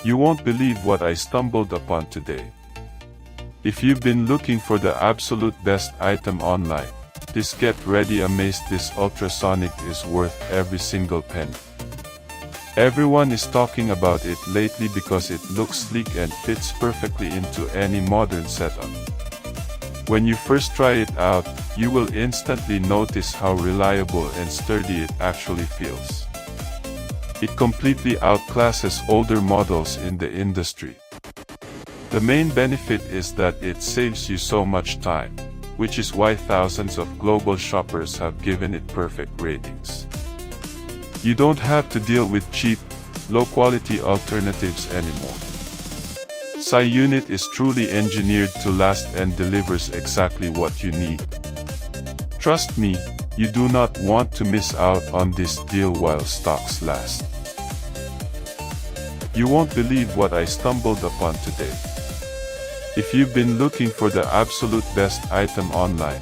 You won't believe what I stumbled upon today. If you've been looking for the absolute best item online, just get ready amazed. This Ultrasonic is worth every single penny. Everyone is talking about it lately because it looks sleek and fits perfectly into any modern setup. When you first try it out, you will instantly notice how reliable and sturdy it actually feels. It completely outclasses older models in the industry. The main benefit is that it saves you so much time, which is why thousands of global shoppers have given it perfect ratings. You don't have to deal with cheap, low-quality alternatives anymore. SI unit is truly engineered to last and delivers exactly what you need. Trust me, you do not want to miss out on this deal while stocks last. You won't believe what I stumbled upon today. If you've been looking for the absolute best item online,